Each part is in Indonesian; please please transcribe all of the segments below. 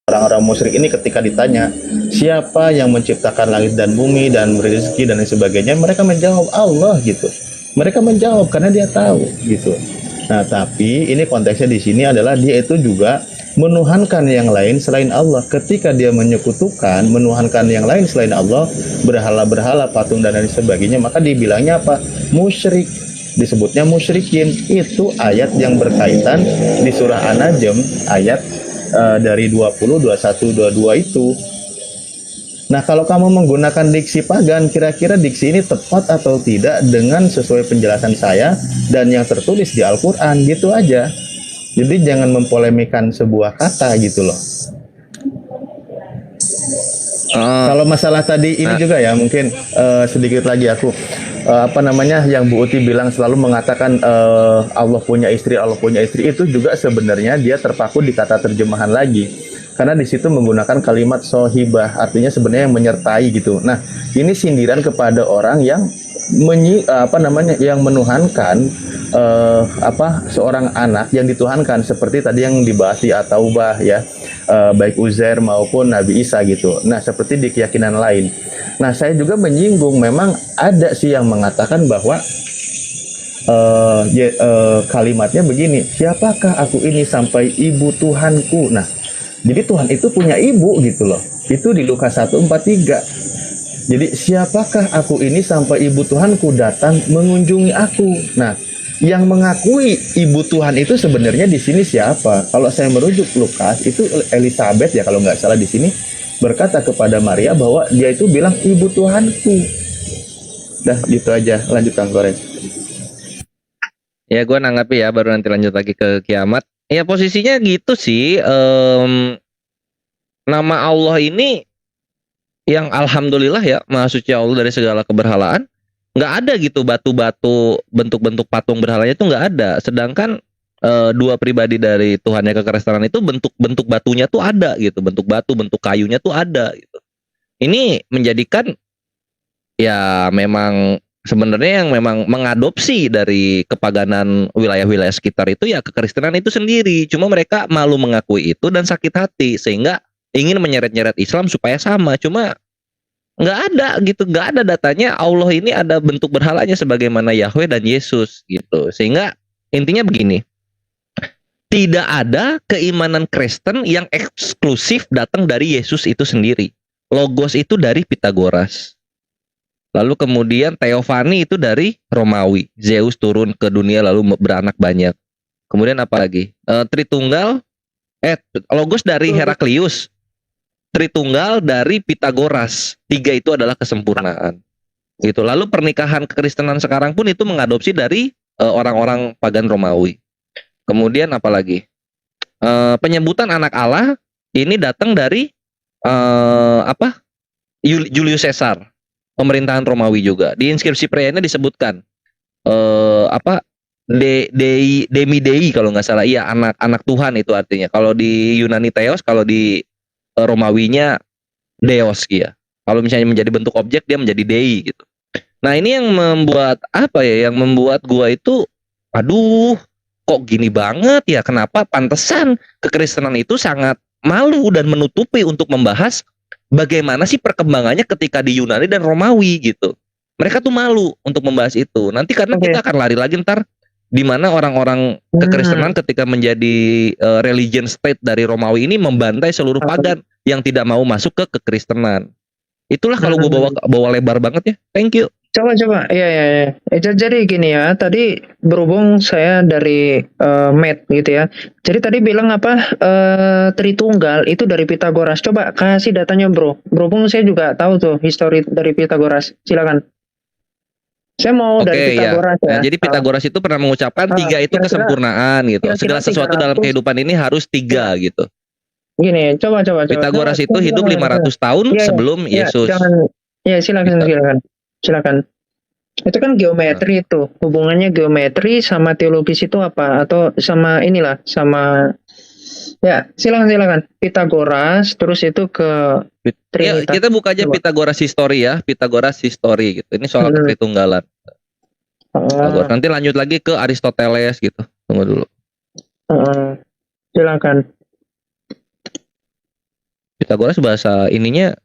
orang-orang musyrik ini ketika ditanya siapa yang menciptakan langit dan bumi dan rezeki dan lain sebagainya, mereka menjawab Allah gitu. Mereka menjawab karena dia tahu gitu. Nah, tapi ini konteksnya di sini adalah dia itu juga menuhankan yang lain selain Allah. Ketika dia menyekutukan, menuhankan yang lain selain Allah, berhala-berhala, patung dan lain sebagainya, maka dibilangnya apa? Musyrik. Disebutnya musyrikin. Itu ayat yang berkaitan di surah An-Najm ayat dari 20, 21, 22 itu. Nah, kalau kamu menggunakan diksi pagan, kira-kira diksi ini tepat atau tidak dengan sesuai penjelasan saya dan yang tertulis di Al-Quran, gitu aja. Jadi jangan mempolemikan sebuah kata gitu loh. Kalau masalah tadi ini juga ya, mungkin sedikit lagi aku yang Bu Uti bilang selalu mengatakan Allah punya istri itu juga sebenarnya dia terpaku di kata terjemahan lagi. Karena di situ menggunakan kalimat sohibah, artinya sebenarnya yang menyertai gitu. Nah, ini sindiran kepada orang yang yang menuhankan seorang anak yang dituhankan seperti tadi yang dibahas di At-Taubah ya, baik Uzair maupun Nabi Isa gitu. Nah, seperti di keyakinan lain. Nah, saya juga menyinggung memang ada sih yang mengatakan bahwa kalimatnya begini, siapakah aku ini sampai ibu Tuhanku. Nah, jadi Tuhan itu punya ibu gitu loh. Itu di Lukas 1:43. Jadi siapakah aku ini sampai ibu Tuhanku datang mengunjungi aku. Nah, yang mengakui ibu Tuhan itu sebenarnya di sini siapa? Kalau saya merujuk Lukas itu Elizabeth ya kalau nggak salah di sini berkata kepada Maria bahwa dia itu bilang ibu Tuhanku. Dah gitu aja, lanjut Kang Goreng. Ya gue nanggapi ya, baru nanti lanjut lagi ke kiamat. Ya posisinya gitu sih. Nama Allah ini yang alhamdulillah ya, maha suci Allah dari segala keberhalaan, nggak ada gitu batu-batu bentuk-bentuk patung berhalanya itu nggak ada. Sedangkan dua pribadi dari Tuhannya kekristenan itu bentuk-bentuk batunya tuh ada gitu, bentuk batu, bentuk kayunya tuh ada gitu. Ini menjadikan ya memang sebenarnya yang memang mengadopsi dari kepaganan wilayah-wilayah sekitar itu ya kekristenan itu sendiri. Cuma mereka malu mengakui itu dan sakit hati sehingga ingin menyeret-nyeret Islam supaya sama. Cuma nggak ada gitu, nggak ada datanya Allah ini ada bentuk berhalanya sebagaimana Yahweh dan Yesus gitu. Sehingga intinya begini, tidak ada keimanan Kristen yang eksklusif datang dari Yesus itu sendiri. Logos itu dari Pitagoras. Lalu kemudian Theophany itu dari Romawi. Zeus turun ke dunia lalu beranak banyak. Kemudian apa lagi? Tritunggal, Logos dari Heraklius. Tritunggal dari Pitagoras. 3 itu adalah kesempurnaan. Gitu. Lalu pernikahan kekristenan sekarang pun itu mengadopsi dari orang-orang pagan Romawi. Kemudian apa lagi? Penyebutan anak Allah ini datang dari Julius Caesar, pemerintahan Romawi juga. Di inskripsi Priene disebutkan Demi Dei kalau nggak salah. Iya, anak Tuhan itu artinya. Kalau di Yunani Theos, kalau di Romawinya Deos ya. Kalau misalnya menjadi bentuk objek dia menjadi Dei gitu. Nah, ini yang membuat yang membuat gua itu aduh, kok gini banget ya? Kenapa pantesan kekristenan itu sangat malu dan menutupi untuk membahas bagaimana sih perkembangannya ketika di Yunani dan Romawi gitu. Mereka tuh malu untuk membahas itu. Nanti karena kita akan lari lagi ntar di mana orang-orang kekristenan ketika menjadi religion state dari Romawi ini membantai seluruh pagan yang tidak mau masuk ke kekristenan. Itulah kalau gue bawa lebar banget ya. Thank you. Coba. Ya. Jadi gini ya, tadi berhubung saya dari Math gitu ya. Jadi tadi bilang Tritunggal itu dari Pitagoras. Coba kasih datanya bro. Berhubung saya juga tahu tuh histori dari Pitagoras. Silakan. Saya mau dari Pitagoras ya. Nah, jadi Pitagoras itu pernah mengucapkan 3 itu kesempurnaan gitu. Segala sesuatu dalam kehidupan ini harus 3 gitu. Gini, coba. Pitagoras itu hidup 500 tahun sebelum Yesus. Silakan. Itu kan geometri itu. Hubungannya geometri sama teologis itu apa? Atau sama ya, silakan. Pitagoras terus itu ke Trinitas. Ya, kita buka aja Pitagoras History ya. Pitagoras History gitu. Ini soal ketritunggalan. Nanti lanjut lagi ke Aristoteles gitu. Tunggu dulu. Silakan. Pitagoras bahasa ininya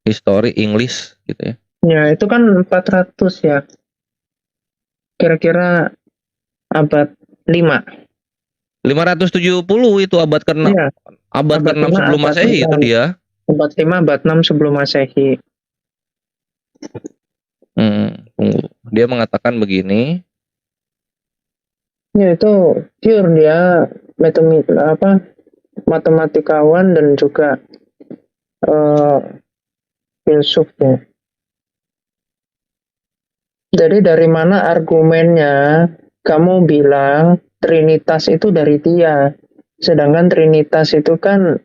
history English gitu ya. Ya, itu kan 400 ya. Kira-kira abad 5. 570 itu abad ke-6. Iya, Abad abad ke-6 5, sebelum abad Masehi itu 6. dia. Abad 5, abad 6 sebelum Masehi. Tunggu. Dia mengatakan begini. Ya, itu pure dia matematikawan dan juga filsuf ya. Jadi dari mana argumennya kamu bilang Trinitas itu dari dia, sedangkan Trinitas itu kan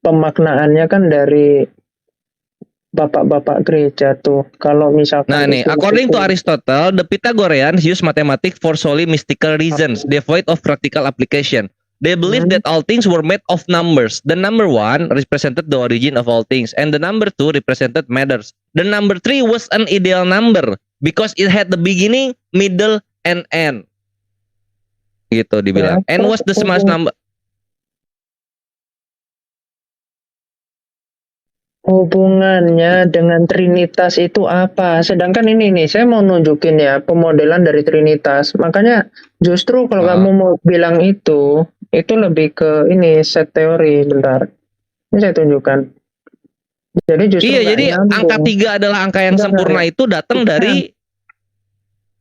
pemaknaannya kan dari bapak-bapak gereja tuh. Kalau misalkan Nah nih, according to Aristotle, the Pythagoreans use mathematics for solely mystical reasons, devoid of practical application. They believe that all things were made of numbers. The number 1 represented the origin of all things, and the number 2 represented matters. The number 3 was an ideal number because it had the beginning, middle, and end. Gitu dibilang. And was the smallest number. Hubungannya dengan Trinitas itu apa? Sedangkan ini nih, saya mau nunjukin ya pemodelan dari Trinitas. Makanya justru kalau kamu mau bilang itu lebih ke ini set teori. Bentar, ini saya tunjukkan. Jadi justru jadi angka 3 adalah angka yang sempurna itu datang dari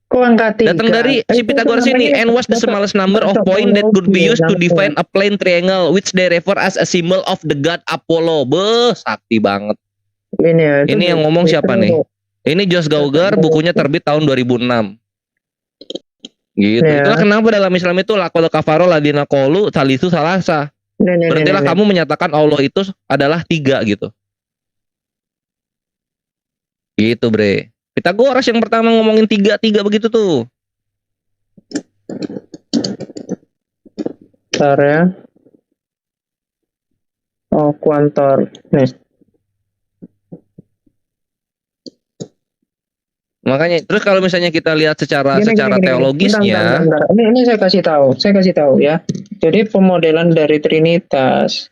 kok angka 3? Datang dari si Pythagoras ini. And was the smallest number of point that could be used to define a plane triangle, which they refer as a symbol of the god Apollo. Sakti banget. Ini yang ngomong siapa nih? Ini Josh Gauger, bukunya terbit tahun 2006. Gitu. Itulah kenapa dalam Islam itu lakol kafaro ladina kolu salisu salasa. Berartilah kamu menyatakan Allah itu adalah 3 gitu. Gitu, Bre. Pythagoras yang pertama ngomongin 3 begitu tuh. Bentar ya. Oh, kuantor. Nih. Makanya terus kalau misalnya kita lihat secara teologisnya, bentar. Ini saya kasih tahu ya. Jadi pemodelan dari Trinitas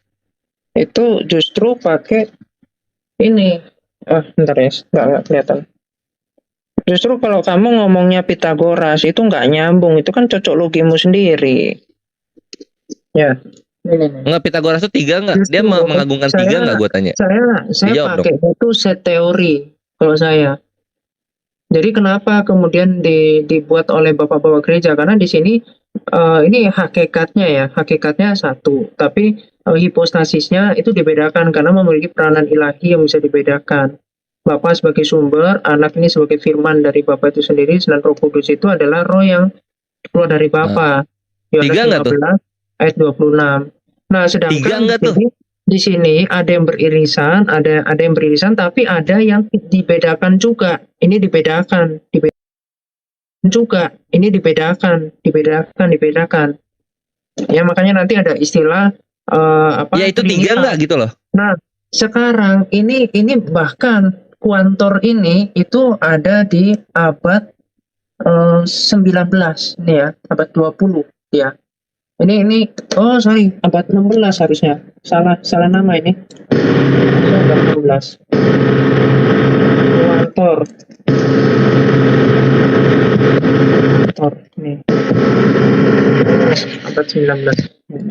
itu justru pakai ini. Bentar ya, nggak kelihatan. Justru kalau kamu ngomongnya Pythagoras itu nggak nyambung, itu kan cocok logimu sendiri. Ya. Enggak, Pythagoras itu 3 enggak? Dia mengagungkan 3 enggak, gue tanya? Saya pakai itu set teori kalau saya. Jadi kenapa kemudian dibuat oleh bapak-bapak gereja? Karena di sini ini hakikatnya satu, tapi hipostasisnya itu dibedakan karena memiliki peranan ilahi yang bisa dibedakan. Bapa sebagai sumber, anak ini sebagai firman dari Bapa itu sendiri, dan Roh Kudus itu adalah roh yang keluar dari Bapa. Yohanes 15 ayat 26. Nah, sedangkan di sini ada yang beririsan, ada yang beririsan, tapi ada yang dibedakan juga. Ini dibedakan juga. Ini dibedakan. Ya, makanya nanti ada istilah ya itu 3 enggak gitu loh. Nah, sekarang ini bahkan kuantor ini itu ada di abad 19 nih ya, abad 20 ya. Ini abad 16 harusnya. Salah nama ini. Abad 16. Kuantor nih. Abad 19.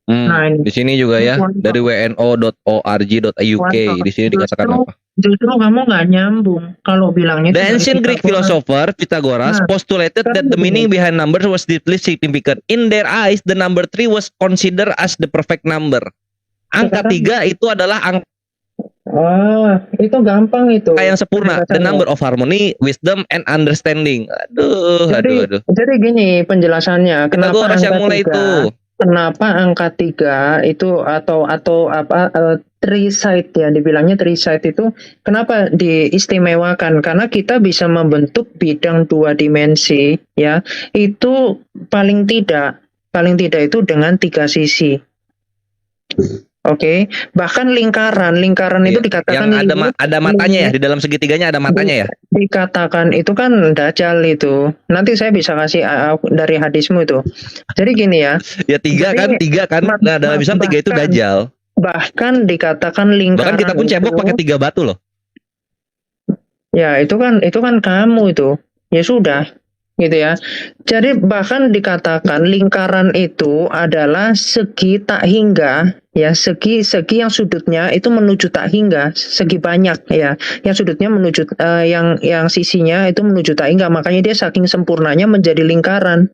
Nah, di sini juga ya dari wno.org.uk di sini dikatakan apa? Justru kamu nggak nyambung kalau bilangnya. The ancient Greek philosopher Pythagoras postulated that the meaning behind numbers was deeply significant. In their eyes, the number 3 was considered as the perfect number. Angka 3 itu adalah angka itu gampang itu. Yang sempurna, the number of harmony, wisdom, and understanding. Aduh. Jadi gini penjelasannya. Kenapa angka yang mulai 3? Itu? Kenapa angka 3 itu atau trisite ya, dibilangnya trisite itu kenapa diistimewakan? Karena kita bisa membentuk bidang 2 dimensi ya. Itu paling tidak itu dengan 3 sisi. Oke, bahkan lingkaran itu Iya. dikatakan Yang ada matanya ya, di dalam segitiganya ada matanya ya. dikatakan itu kan dajjal itu. Nanti saya bisa kasih dari hadismu itu. Jadi gini ya, Ya tiga Jadi, kan. Nah, dalam Islam 3 itu bahkan- dajjal. bahkan dikatakan lingkaran Bahkan kita pun cebok itu- pakai 3 batu loh. Ya, itu kan kamu itu. Ya sudah, gitu ya. Jadi bahkan dikatakan lingkaran itu adalah segi tak hingga, ya, segi yang sudutnya itu menuju tak hingga, segi banyak ya. Yang sudutnya menuju yang sisinya itu menuju tak hingga, makanya dia saking sempurnanya menjadi lingkaran.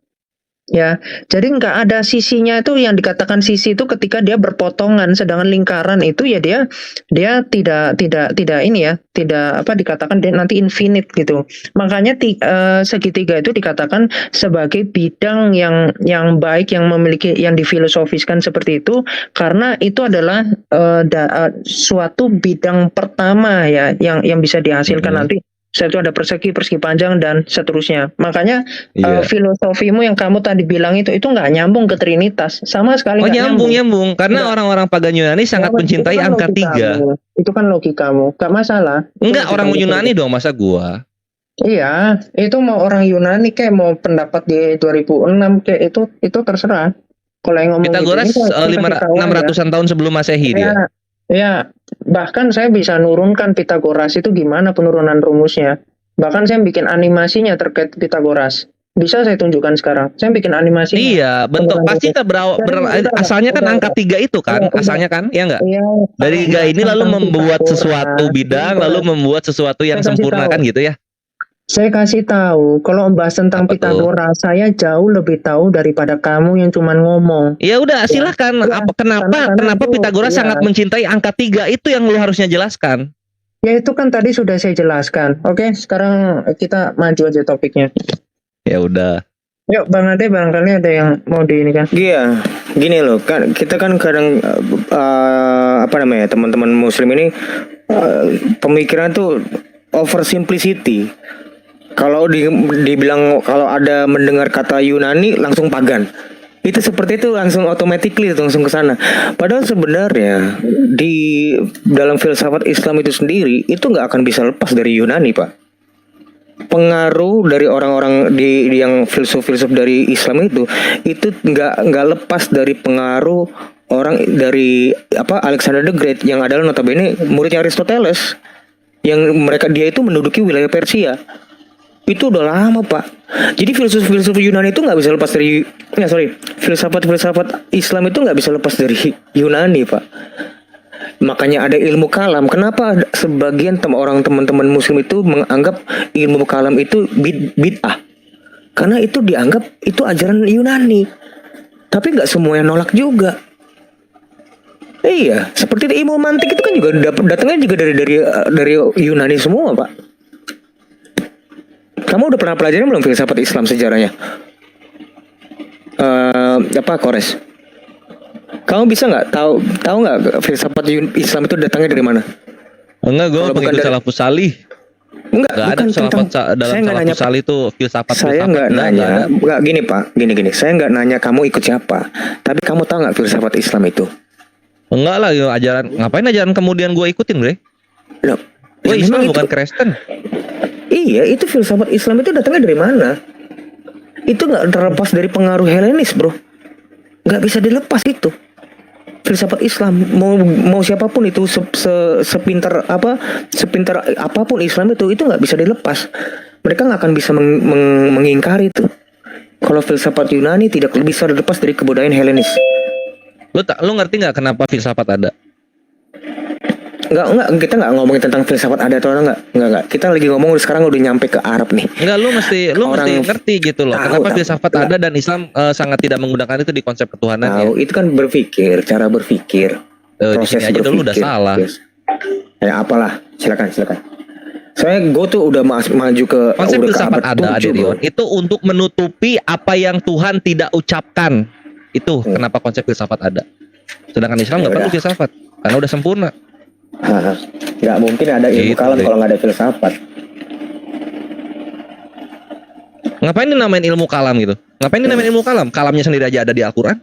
Ya, jadi nggak ada sisinya itu yang dikatakan sisi itu ketika dia berpotongan, sedangkan lingkaran itu ya dia tidak ini ya, tidak apa dikatakan dia nanti infinite gitu. Makanya segitiga itu dikatakan sebagai bidang yang baik yang memiliki yang difilosofiskan seperti itu karena itu adalah suatu bidang pertama ya yang bisa dihasilkan nanti. Setelah itu ada persegi panjang dan seterusnya. Makanya Iya. filosofimu yang kamu tadi bilang itu nggak nyambung ke Trinitas, sama sekali Oh, nggak nyambung karena Enggak. orang-orang pagan Yunani sangat Ya, mencintai itu kan angka 3. logikamu. Itu kan logikamu, nggak masalah. Itu Enggak, orang logikamu. Yunani dong, masa gua. Iya, itu mau orang Yunani kayak mau pendapat di 2006 kayak itu terserah. Kalau yang ngomong Pitagoras gitu, ini saya kasih tahu aja. 600-an tahun sebelum Masehi dia. Ya, bahkan saya bisa nurunkan Pitagoras itu gimana penurunan rumusnya. Bahkan saya bikin animasinya terkait Pitagoras. Bisa saya tunjukkan sekarang. Saya bikin animasinya. Iya, bentuk pasti asalnya kan angka 3 itu kan, asalnya kan, ya enggak? Iya, Dari tiga ini lalu membuat sesuatu bidang, lalu membuat sesuatu yang Saya kasih sempurna tahu. kan gitu ya. Saya kasih tahu, kalau membahas tentang Apa tuh? Pitagoras, saya jauh lebih tahu daripada kamu yang cuma ngomong. Ya udah, silakan. Ya, Kenapa karena itu, Pitagoras ya. sangat mencintai angka 3 itu yang lu harusnya jelaskan. Ya itu kan tadi sudah saya jelaskan. Oke, sekarang kita maju aja topiknya. Ya udah. Yuk, Bang Ade, barangkali ada yang mau di ini kan? Iya, gini loh, kan kita kan kadang apa namanya teman-teman Muslim ini pemikiran tuh over simplicity. Kalau dibilang kalau ada mendengar kata Yunani langsung pagan, itu seperti itu langsung automatically langsung ke sana. Padahal sebenarnya di dalam filsafat Islam itu sendiri itu nggak akan bisa lepas dari Yunani, Pak. Pengaruh dari orang-orang di yang filsuf-filsuf dari Islam itu nggak lepas dari pengaruh orang dari Alexander the Great yang adalah notabene muridnya Aristoteles, yang dia itu menduduki wilayah Persia. Itu udah lama, Pak. Jadi filsuf Yunani itu nggak bisa lepas dari filsafat Islam itu nggak bisa lepas dari Yunani, Pak. Makanya ada ilmu kalam. Kenapa sebagian teman-teman Muslim itu menganggap ilmu kalam itu bid'ah? Karena itu dianggap itu ajaran Yunani. Tapi nggak semua yang nolak juga. Iya, seperti ilmu mantik itu kan juga datangnya juga dari Yunani semua, Pak. Kamu udah pernah pelajarin belum filsafat Islam sejarahnya? Kores? Kamu bisa nggak tahu nggak filsafat Islam itu datangnya dari mana? Enggak, gue Kalau bukan pengikut dari- salafus salih. Enggak, Enggak ada dalam saya nggak nanya, salafus salih itu filsafat. saya nggak nanya, nggak gini Pak, gini. Saya nggak nanya kamu ikut siapa, tapi kamu tahu nggak filsafat Islam itu? Enggak lah, ajaran ngapain ajaran kemudian gue ikutin, Bre? Loh, Gue ya Islam memang bukan itu- Kristen. Iya, itu filsafat Islam itu datangnya dari mana? Itu nggak terlepas dari pengaruh Helenis, bro. Nggak bisa dilepas itu. Filsafat Islam mau siapapun itu sepintar apapun Islam itu nggak bisa dilepas. Mereka nggak akan bisa mengingkari itu. Kalau filsafat Yunani tidak bisa dilepas dari kebudayaan Helenis. Lu ngerti nggak kenapa filsafat ada? Enggak, kita nggak ngomongin tentang filsafat ada atau enggak. Kita lagi ngomong sekarang udah nyampe ke Arab nih. Enggak, lu mesti ngerti gitu loh. Tahu, Kenapa tahu. filsafat Enggak. ada dan Islam sangat tidak menggunakan itu di konsep ketuhanan ya. Tahu, itu kan cara berpikir. Di sini aja dulu udah salah. Yes. Ya apalah, silakan. Saya gue tuh udah maju ke Konsep udah ke filsafat abad ada 7, bro. Adirion. Itu untuk menutupi apa yang Tuhan tidak ucapkan. Itu kenapa konsep filsafat ada. Sedangkan Islam nggak Ya perlu udah. filsafat karena udah sempurna. Nggak mungkin ada ilmu Gitu kalam deh. kalau nggak ada filsafat. Ngapain dinamain ilmu kalam gitu? Ngapain dinamain ilmu kalam? Kalamnya sendiri aja ada di Al-Quran.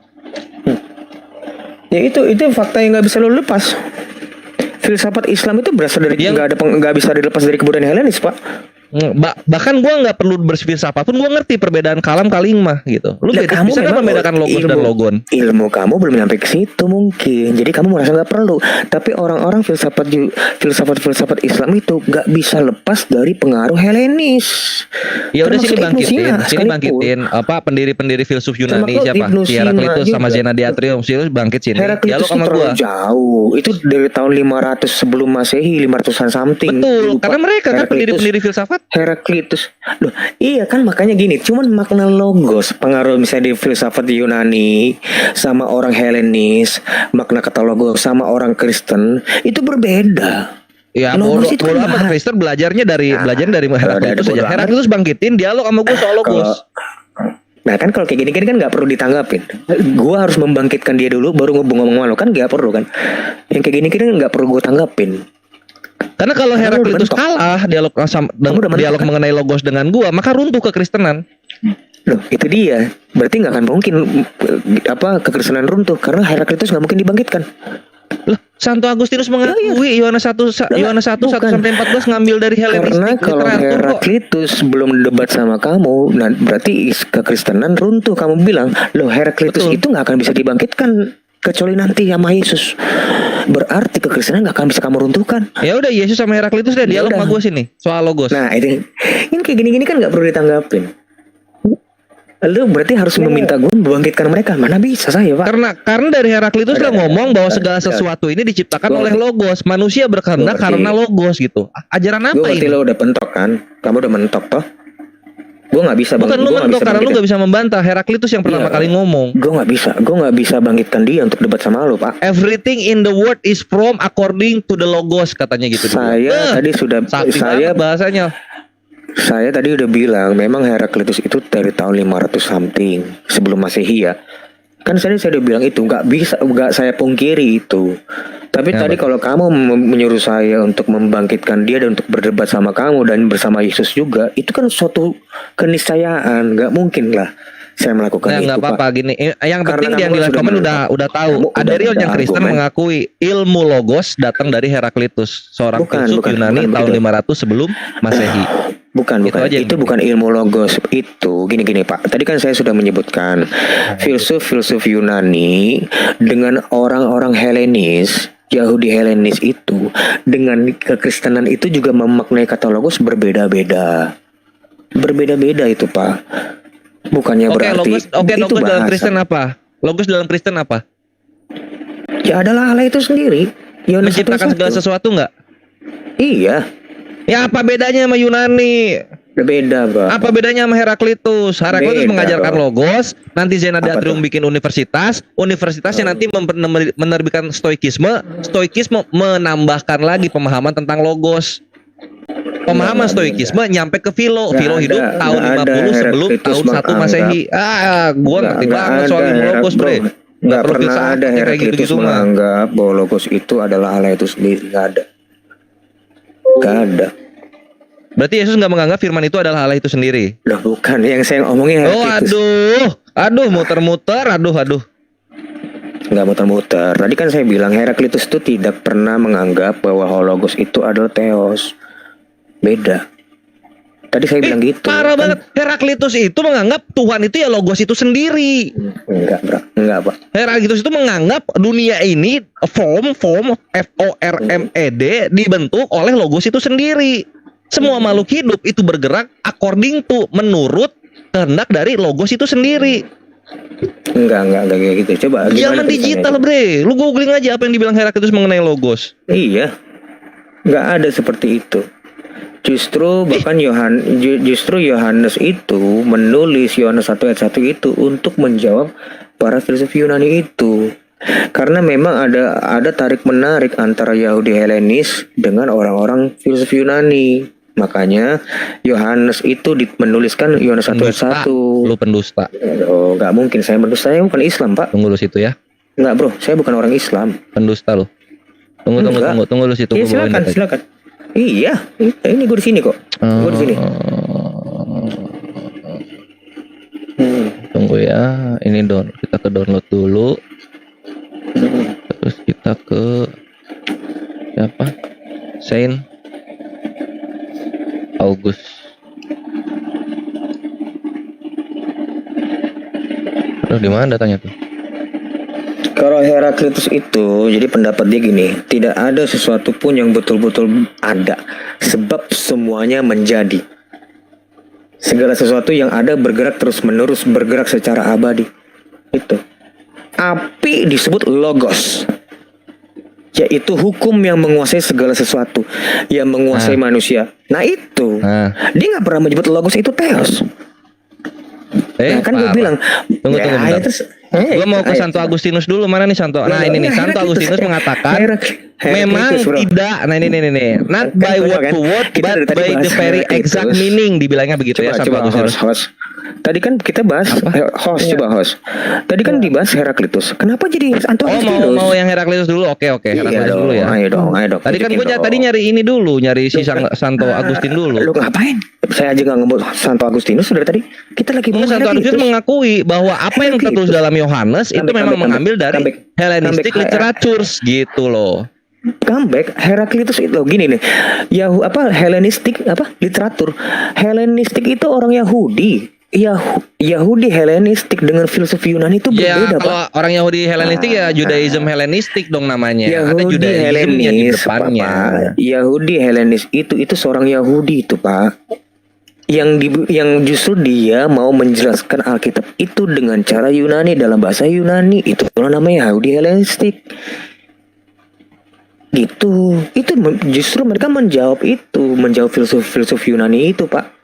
Ya itu fakta yang nggak bisa lo lepas. Filsafat Islam itu berasal dari Yang- nggak bisa dilepas dari kebudayaan Helenis, Pak. Bahkan gua nggak perlu berfilsafat pun gua ngerti perbedaan kalam kalimah gitu. Lu Lah, kamu bisa kan memang membedakan logos dan logon. Ilmu kamu belum sampai ke situ mungkin. Jadi kamu merasa nggak perlu. Tapi orang-orang filsafat Islam itu nggak bisa lepas dari pengaruh Helenis. Ya udah Termasuk sini Ibnu Sina sini sekalipun. bangkitin apa pendiri-pendiri filsuf Yunani Termasuk siapa? Ibnu Si Sina Heraklitus sama juga. Zena Diatrium sih bangkit sini. Heraklitus Dialog itu sama terlalu gua. jauh. Itu dari tahun 500 sebelum Masehi, 500-an something. Betul, Lupa. karena mereka kan pendiri-pendiri filsafat. Heraklitus. Loh, iya kan makanya gini, cuman makna logos pengaruh misalnya di filsafat Yunani sama orang Helenis, makna kata logos sama orang Kristen itu berbeda. Ya Logos bodoh itu bodoh kan amat Kristen belajarnya dari Heraklitus bodoh aja. amat. Heraklitus bangkitin dialog sama gue soal logos. Nah kan kalau kayak gini kan nggak perlu ditanggapin. Gua harus membangkitkan dia dulu baru ngomong sama lo kan nggak perlu kan. Yang kayak gini kan nggak perlu gue tanggapin. Karena kalau Kamu Heraklitus udah mentok. kalah udah mentok, dialog kan? mengenai logos dengan gua, maka runtuh kekristenan. Loh itu dia. Berarti nggak akan mungkin kekristenan runtuh karena Heraklitus nggak mungkin dibangkitkan. Loh, Santo Agustinus mengakui Yohanes 1 Yohanes 1 bukan. 1 sampai 14 ngambil dari Karena Helenistik kalau literatur kok. Heraklitus belum debat sama kamu, nah berarti kekristenan runtuh. Kamu bilang, loh Heraklitus Betul. itu nggak akan bisa dibangkitkan kecuali nanti sama Yesus. Berarti kekristenan nggak akan bisa kamu runtuhkan. Ya udah Yesus sama Heraklitus deh dialog udah. sama gua sini soal logos. Nah itu, ini kayak gini-gini kan nggak perlu ditanggapin. Lu berarti harus meminta gue membangkitkan mereka. Mana bisa saya, Pak? Karena dari Heraklitus lah ngomong bahwa segala Ada. sesuatu ini diciptakan Gua oleh ngerti. logos. Manusia berkehendak Gua ngerti. karena logos gitu. Ajaran Gue apa ngerti ini? lo udah mentok kan. Kamu udah mentok toh. Gue nggak bisa. Bukan lu mentok karena lu gak bisa membantah. Heraklitus yang pertama Iya. kali ngomong. Gue nggak bisa bangkitkan dia untuk debat sama lo, Pak. Everything in the world is from according to the logos katanya gitu. Saya tadi sudah sakti saya banget bahasanya. Saya tadi udah bilang memang Heraklitus itu dari tahun 500 something sebelum Masehi ya. Kan saya udah bilang itu nggak saya pungkiri itu. Tapi Ya, tadi betul. kalau kamu menyuruh saya untuk membangkitkan dia dan untuk berdebat sama kamu dan bersama Yesus juga, itu kan suatu keniscayaan, nggak mungkin lah saya melakukan Nah, itu, nggak apa-apa Pak. gini. Yang Karena penting kamu yang di kan live sudah comment menang. udah tahu. Kamu udah Ada ada yang Kristen argumen. mengakui ilmu logos datang dari Heraklitus, seorang Bukan, filsuf bukan, Yunani bukan tahun begitu. 500 sebelum Masehi. Bukan, Itu aja yang itu bukan ilmu logos. Itu gini Pak. Tadi kan saya sudah menyebutkan filsuf Yunani dengan orang-orang Helenis, Yahudi Helenis itu dengan kekristenan itu juga memaknai kata logos berbeda-beda. Berbeda-beda itu, Pak. Bukannya Oke, berarti logos itu dalam bahasa. Kristen apa? Logos dalam Kristen apa? Ya adalah Allah itu sendiri. Yohanes Menciptakan 1:1. segala sesuatu enggak? Iya, Ya apa bedanya sama Yunani? berbeda, Pak. Apa bedanya sama Heraklitus? Heraklitus Beda, mengajarkan Bro. logos, nanti Zena Apa Diatrium tuh? bikin universitasnya nanti menerbitkan stoikisme menambahkan lagi pemahaman tentang logos. Pemahaman Nggak stoikisme nyampe ke Philo. Nggak Philo ada, hidup tahun nggak ada 50 sebelum Heraklitus tahun 1 menganggap. Masehi. Gua ngerti banget soal ilmu logos, Bre. Nggak perlu pernah filsafat ada yang kayak Heraklitus gitu-gitu mah. menganggap bahwa logos itu adalah Allah itu sendiri. Nggak ada. Nggak ada. Berarti Yesus nggak menganggap firman itu adalah Allah itu sendiri. Loh bukan, yang saya ngomongin Oh, Heraklitus. aduh, muter-muter, aduh. Nggak muter-muter. Tadi kan saya bilang Heraklitus itu tidak pernah menganggap bahwa logos itu adalah theos. Beda. Tadi saya bilang gitu. Parah Kan- banget. Heraklitus itu menganggap Tuhan itu ya logos itu sendiri. Enggak, Bro. Enggak, Pak. Heraklitus itu menganggap dunia ini form FORMED dibentuk oleh logos itu sendiri. Semua makhluk hidup itu bergerak according to menurut kehendak dari logos itu sendiri. Enggak kayak gitu. Coba gimana Zaman tulisannya digital, itu? Bre. Lu googling aja apa yang dibilang Heraklitus mengenai logos. Iya. Nggak ada seperti itu. Justru bahkan Yohanes itu menulis Yohanes 1 ayat 1 itu untuk menjawab para filsuf Yunani itu. Karena memang ada tarik menarik antara Yahudi Helenis dengan orang-orang filsuf Yunani. Makanya Yohanes itu menuliskan Yohanes 1 ayat 1. Lu pendusta. Oh, nggak mungkin saya mendusta. Saya bukan Islam, Pak. Tunggu lu situ ya. Nggak, Bro. Saya bukan orang Islam. Pendusta lu. Tunggu lu situ. Iya, Gua bawain silakan. Iya, ini gue di sini kok. Gue di sini. Tunggu ya, ini kita ke download dulu. Terus kita ke siapa? Saint August. Aduh, di mana datanya tuh? Kalau Heraklitus itu, jadi pendapat dia gini, tidak ada sesuatu pun yang betul-betul ada, sebab semuanya menjadi. Segala sesuatu yang ada bergerak terus-menerus, bergerak secara abadi. Itu. Api disebut logos, yaitu hukum yang menguasai segala sesuatu, yang menguasai manusia. Nah itu, dia nggak pernah menyebut logos itu theos. Nah, kan gue bilang, tunggu bentar. terus, Gue mau ke Santo Agustinus dulu. Mana nih Santo? Nah, ini nih Santo Agustinus mengatakan memang tidak. Nah, ini. Not by word to word, but by the very exact meaning, dibilangnya begitu ya Santo Agustinus. Host. Tadi kan kita bahas host. Tadi kan dibahas Heraklitus. Kenapa jadi Santo Agustinus? Mau yang Heraklitus dulu. Oke, Heraklitus dulu ya. Ayo dong. Tadi kan gue tadi nyari ini dulu, nyari si Santo Agustin dulu. Lu ngapain? Saya aja nggak ngebut Santo Agustinus dari tadi. Kita lagi mau Santo Agustinus mengakui bahwa apa yang tertulis dalam Yohanes itu memang mengambil dari Hellenistic literatures gitu loh. Comeback Heraklitus itu gini nih. Hellenistic literatur. Hellenistic itu orang Yahudi. Yahudi Hellenistik dengan filosofi Yunani itu berbeda, Pak. Kalau orang Yahudi Hellenistik ya Judaism Hellenistik dong namanya. Ada Judaismnya di depannya. Yahudi Hellenis itu seorang Yahudi itu, Pak. Yang justru dia mau menjelaskan Alkitab itu dengan cara Yunani, dalam bahasa Yunani. Itu namanya Yahudi Hellenistik. Itu justru mereka menjawab filosofi Yunani itu, Pak.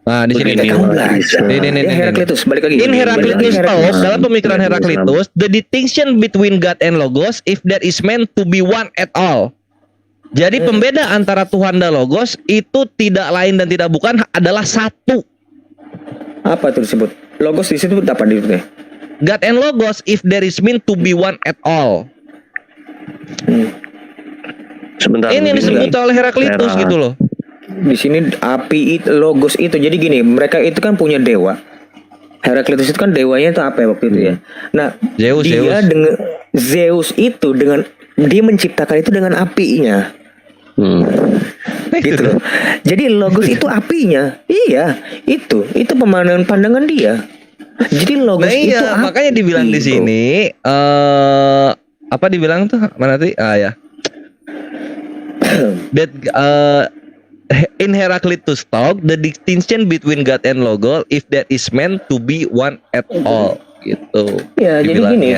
Nah, di sini ini Heraklitus balik lagi. In Heraklitus dalam pemikiran Heraklitus, the distinction between God and Logos if that is meant to be one at all. Jadi pembeda antara Tuhan dan Logos itu tidak lain dan tidak bukan adalah satu. Apa itu disebut? Logos di situ apa disebutnya? God and Logos if there is meant to be one at all. Sebentar. Ini yang disebut oleh Heraklitus gitu loh. Di sini api itu, logos itu. Jadi gini, mereka itu kan punya dewa. Heraklitus itu kan dewanya itu apa ya waktu itu ya? Nah, Zeus itu dengan dia menciptakan itu dengan apinya. Gitu loh. Jadi logos itu apinya. Iya, itu pandangan dia. Jadi logos itu api. Makanya dibilang di sini apa dibilang tuh mana tadi? Ya. That in Heraclitus talk, the distinction between God and Logos if that is meant to be one at all gitu. Ya, jadi gini,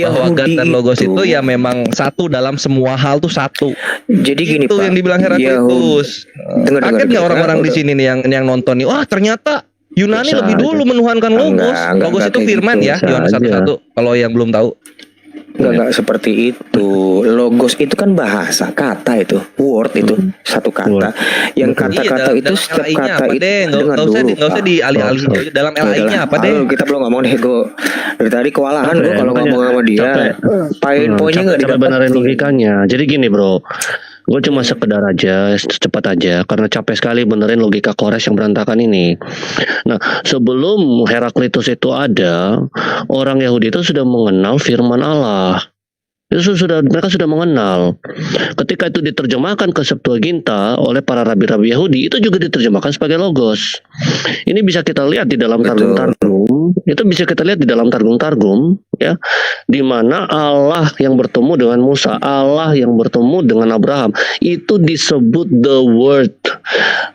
bahwa God dan Logos itu ya memang satu dalam semua hal tuh satu. Jadi gini, itu Pak, yang dibilang Heraclitus. Kaget nggak orang-orang di sini nih yang nonton nih? Wah, ternyata Yunani lebih dulu menuhankan Logos. Logos itu firman ya, Yohanes 1:1 kalau yang belum tahu. Enggak seperti itu. Logos itu kan bahasa, kata itu, word itu satu kata. Yang kata-kata itu setiap kata itu nggak usah dialih-alih dalam LAI-nya apa deh. Kita belum ngomong deh, gue dari tadi kewalahan gue kalau ngomong sama dia. Poin-poinnya nggak didapat benerin logikanya. Jadi gini bro, gue cuma sekedar aja, cepat aja, karena capek sekali benerin logika Kores yang berantakan ini. Nah, sebelum Heraklitus itu ada, orang Yahudi itu sudah mengenal firman Allah. Mereka sudah mengenal. Ketika itu diterjemahkan ke Septuaginta oleh para rabi-rabi Yahudi, itu juga diterjemahkan sebagai logos. Ini bisa kita lihat di dalam Targum-Targum. Itu bisa kita lihat di dalam Targum-Targum, ya, di mana Allah yang bertemu dengan Musa, Allah yang bertemu dengan Abraham, itu disebut the word.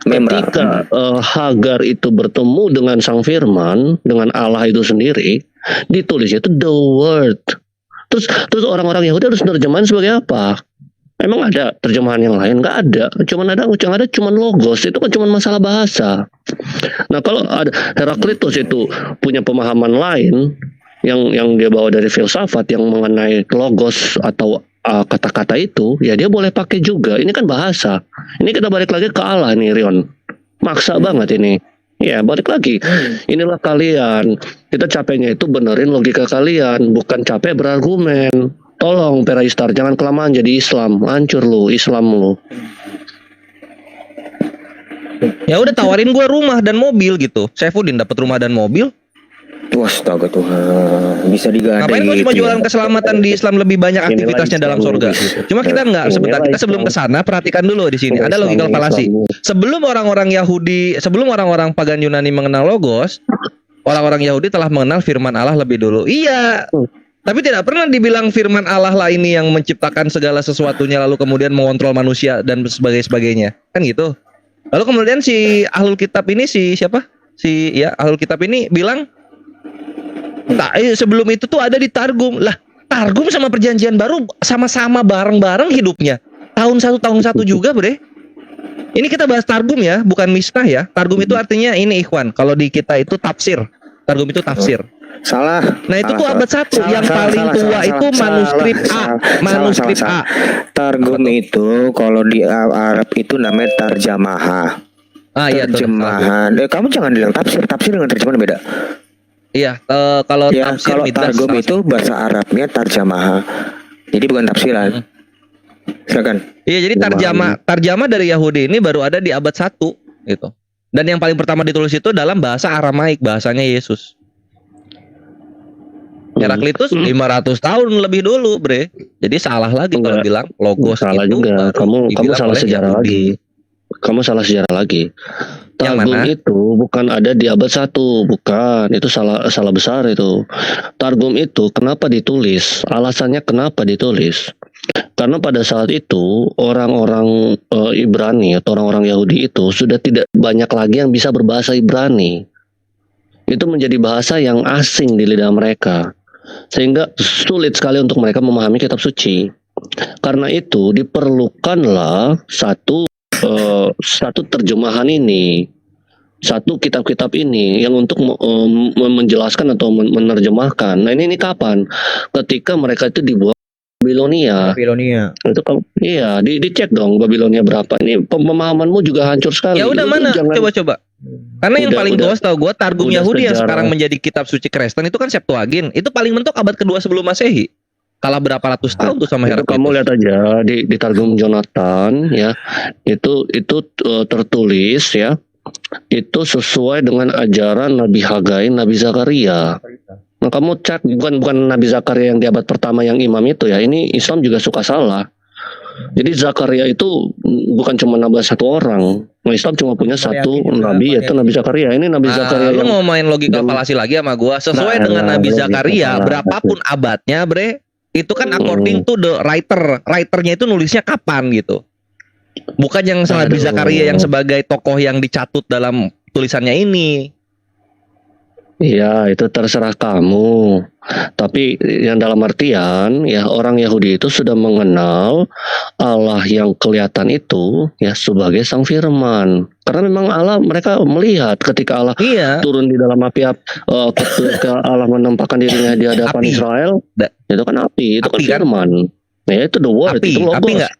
Ketika Hagar itu bertemu dengan Sang Firman, dengan Allah itu sendiri, ditulis itu the word. Terus orang-orang Yahudi harus terjemahan sebagai apa? Emang ada terjemahan yang lain? Nggak ada. Cuman logos. Itu kan cuma masalah bahasa. Nah, kalau ada Heraklitus itu punya pemahaman lain yang dia bawa dari filsafat yang mengenai logos atau kata-kata itu, ya dia boleh pakai juga. Ini kan bahasa. Ini kita balik lagi ke Allah nih, Rion. Maksa banget ini. Ya, balik lagi. Inilah kalian. Kita capeknya itu benerin logika kalian, bukan capek berargumen. Tolong Peraistar, jangan kelamaan jadi Islam. Hancur lu, Islam lu. Ya udah tawarin gue rumah dan mobil gitu. Saifuddin dapat rumah dan mobil. Astaga Tuhan, bisa digadai Ngapain kau cuma gitu jualan ya. keselamatan di Islam lebih banyak Inilah aktivitasnya dalam Islam surga. gitu. Cuma kita nggak sebentar. Inilah Kita sebelum ke Islam. sana perhatikan dulu di sini. Ada Islam logikal yang falasi. Islam. Sebelum orang-orang Yahudi, sebelum orang-orang pagan Yunani mengenal logos, orang-orang Yahudi telah mengenal firman Allah lebih dulu. Iya. Tapi tidak pernah dibilang firman Allah lah ini yang menciptakan segala sesuatunya lalu kemudian mengontrol manusia dan sebagainya. Kan gitu. Lalu kemudian si Ahlul Kitab ini siapa? Ahlul Kitab ini bilang sebelum itu tuh ada di Targum. Lah, Targum sama Perjanjian Baru sama-sama bareng-bareng hidupnya. Tahun satu juga, Bre. Ini kita bahas Targum ya, bukan Misnah ya. Targum itu artinya ini ikhwan. Kalau di kita itu tafsir. Targum itu tafsir. Salah. Nah, itu tuh Salah, abad 1. salah, Yang salah, paling salah, tua salah, itu salah, manuskrip salah, A. salah, Manuskrip salah, A. Targum itu kalau di Arab itu namanya tarjamah. Ah iya, Terjemahan. Kamu jangan bilang tafsir. Tafsir dengan terjemahan beda. Iya, kalau Ya, tafsir kalau Midrash targum sama- itu bahasa Arabnya tarjamah. Jadi bukan tafsiran. Silakan. Iya, jadi tarjamah dari Yahudi ini baru ada di abad 1 gitu. Dan yang paling pertama ditulis itu dalam bahasa Aramaik, bahasanya Yesus. Heraklitus 500 tahun lebih dulu, Bre. Jadi salah lagi kalau Enggak. bilang logos Salah itu juga. baru Kamu dibilang salah oleh sejarah Yahudi. lagi. Kamu salah sejarah lagi. Yang Targum mana? itu bukan ada di abad 1, bukan. Itu salah besar itu. Targum itu kenapa ditulis? Alasannya kenapa ditulis? Karena pada saat itu orang-orang Ibrani atau orang-orang Yahudi itu sudah tidak banyak lagi yang bisa berbahasa Ibrani. Itu menjadi bahasa yang asing di lidah mereka. Sehingga sulit sekali untuk mereka memahami kitab suci. Karena itu diperlukanlah satu terjemahan ini, satu kitab-kitab ini yang untuk menjelaskan atau menerjemahkan. Nah ini kapan? Ketika mereka itu dibuang Babilonia. Itu iya, dicek dong Babilonia berapa. Ini pemahamanmu juga hancur sekali. Ya udah Lu mana? jangan- Coba. Karena yang Udah, paling tua setahu gue Targum udah Yahudi yang sejarah. sekarang menjadi kitab suci Kristen itu kan Septuagint. Itu paling mentok abad kedua sebelum Masehi. Kalah berapa ratus tahun tuh sama Itu Heraklitus. kamu lihat aja di Targum Jonathan ya, itu tertulis ya, itu sesuai dengan ajaran Nabi Hagai, Nabi Zakaria. Nah, kamu cek bukan Nabi Zakaria yang di abad pertama yang imam itu ya. Ini Islam juga suka salah. Jadi Zakaria itu bukan cuma nambah satu orang. Nah, Islam cuma punya satu nabi yaitu Nabi Zakaria. Ini Nabi Zakaria lu yang mau main logika yang- falasi lagi sama gua sesuai Nah, dengan nah, Nabi logika Zakaria falasi. berapapun abadnya, Bre. Itu kan according to the writernya itu nulisnya kapan gitu. Bukan yang Nabi Aduh. Zakaria yang sebagai tokoh yang dicatut dalam tulisannya ini. Iya, itu terserah kamu. Tapi yang dalam artian ya orang Yahudi itu sudah mengenal Allah yang kelihatan itu ya sebagai Sang Firman. Karena memang Allah mereka melihat ketika Allah Iya. turun di dalam api, ketika Allah menampakkan dirinya di hadapan Api. Israel, itu kan api, itu kan Api kan? firman. Ya itu the word, Api, itu logos. api nggak?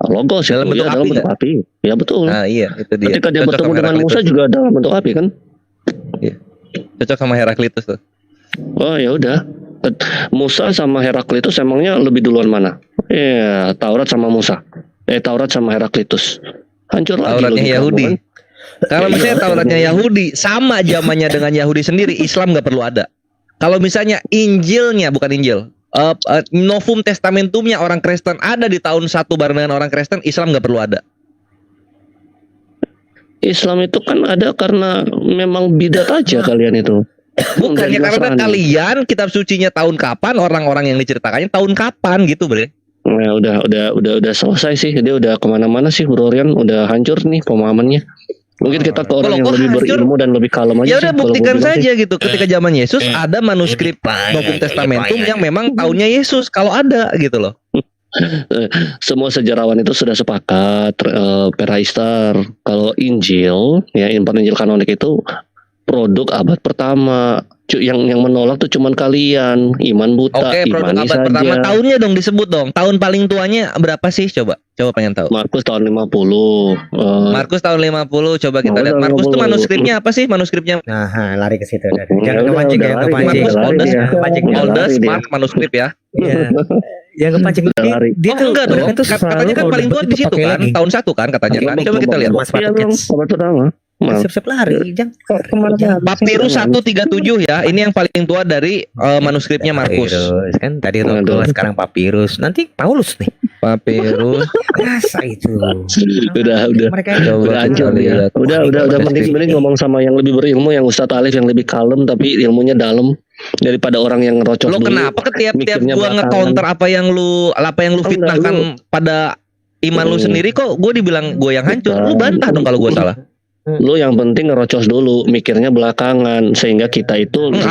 Logos Dalam itu, bentuk ya, api dalam bentuk nggak? api. Ya betul. Nah, iya, itu dia. Ketika dia Cocok bertemu sama dengan Heraklitus. Musa juga dalam bentuk api kan? Cocok sama Heraklitus tuh. Oh ya udah. Musa sama Heraklitus emangnya lebih duluan mana? Ya, Taurat sama Musa. Taurat sama Heraklitus. Hancur lagi Tauratnya logikamu, Yahudi. kan? Kalau misalnya Tauratnya Yahudi sama zamannya dengan Yahudi sendiri, Islam nggak perlu ada. Kalau misalnya Injilnya bukan Injil, Novum Testamentumnya orang Kristen ada di tahun 1 bareng dengan orang Kristen, Islam nggak perlu ada. Islam itu kan ada karena memang bidat aja kalian itu. Bukannya Dari karena Nasrani. kalian kitab sucinya tahun kapan, orang-orang yang diceritakannya tahun kapan gitu, Bre. Nah, udah selesai sih. Dia udah kemana-mana sih, Bro Rian. Udah hancur nih pemahamannya. Mungkin kita ke orang Kalau yang kok lebih hancur? berilmu dan lebih kalem aja Ya sih, udah kalau gua buktikan bilang saja sih. gitu. Ketika zaman Yesus ada manuskrip Novum Testamentum yang memang tahunnya Yesus kalau ada gitu loh. Semua sejarawan itu sudah sepakat, Peraistar, kalau Injil, ya Injil kanonik itu produk abad pertama. Yang menolak tuh cuman kalian, iman buta, Oke, produk imani abad saja. pertama tahunnya dong disebut dong. Tahun paling tuanya berapa sih? Coba pengen tahu. Markus tahun 50. Markus tahun 50, coba kita Markus lihat. tahun Markus tuh 50. manuskripnya apa sih? Manuskripnya Nah, lari ke situ. Ya Jangan udah, kepancing udah ya, lari, kepancing. Markus udah lari Oldest, dia. Kepancing. Udah Oldest lari dia. Mark manuskrip ya. Iya. Yang kepancing Udah lari. dia Oh, tuh enggak dong. mereka tuh Katanya kan selalu paling tua kalau di situ pakai kan. lagi. Tahun 1 kan katanya kan. Coba kita lihat. Mas Iya Paket. dong, abad pertama. Mal. Siap-siap lari, jangan. Kok kemana? Papirus 137 ya. Ini yang paling tua dari manuskripnya Markus. Papirus kan tadi Aduh. Rokok, sekarang Papirus, nanti Paulus nih. Papirus. Masa itu. Udah. Mereka Coba Udah hancur kita ya. lihat. Udah mending ngomong sama yang lebih berilmu, yang Ustadz Alif yang lebih kalem tapi ilmunya dalam daripada orang yang ngerocos Lo dulu. kenapa tiap mikirnya gua belakangan. nge-counter apa yang lu Enggak, fitnahkan pada iman lu sendiri kok gue dibilang gue yang hancur. Lu bantah dong kalau gue salah. Lu yang penting ngerocos dulu, mikirnya belakangan sehingga kita itu Ini.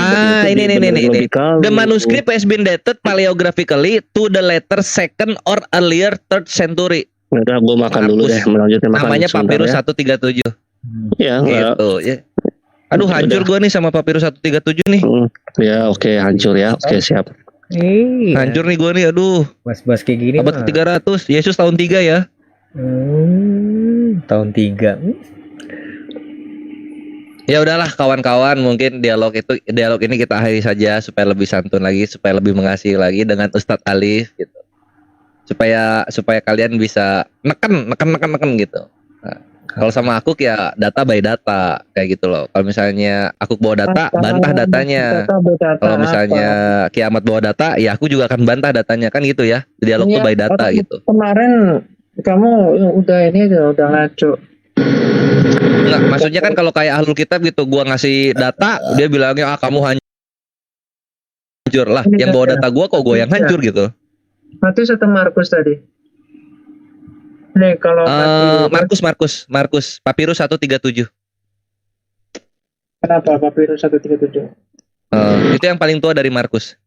lebih kalem. The manuscript has been dated paleographically to the later second or earlier third century. Udah, gue makan dulu Hapus. deh, melanjutkan makan. Namanya sebentar Papirus ya. 137. Ya, enggak. Gitu. Ya. Aduh hancur gue nih sama Papirus 137 nih. Ya, oke, hancur ya. Oke, siap. Iya. Hancur nih gue nih. Aduh. Bahas-bahas kayak gini Abad mah. ke-300. Yesus tahun 3 ya. Tahun 3. Ya udahlah kawan-kawan, mungkin dialog ini kita akhiri saja supaya lebih santun lagi, supaya lebih mengasihi lagi dengan Ustadz Alif gitu. Supaya kalian bisa neken gitu. Nah, kalau sama aku ya data by data kayak gitu loh. Kalau misalnya aku bawa data, bantah datanya. Kalau misalnya Kiamat bawa data, ya aku juga akan bantah datanya kan gitu ya. Dialog tuh by data gitu. Kemarin kamu udah ini udah ngaco. Enggak, maksudnya kan kalau kayak ahlul kitab gitu, gua ngasih data, dia bilangnya kamu hancur lah. Yang bawa data gua kok gua yang hancur gitu. Matius atau Markus tadi? Nih kalau Markus, Papirus 137. Kenapa Papirus 137? Itu yang paling tua dari Markus.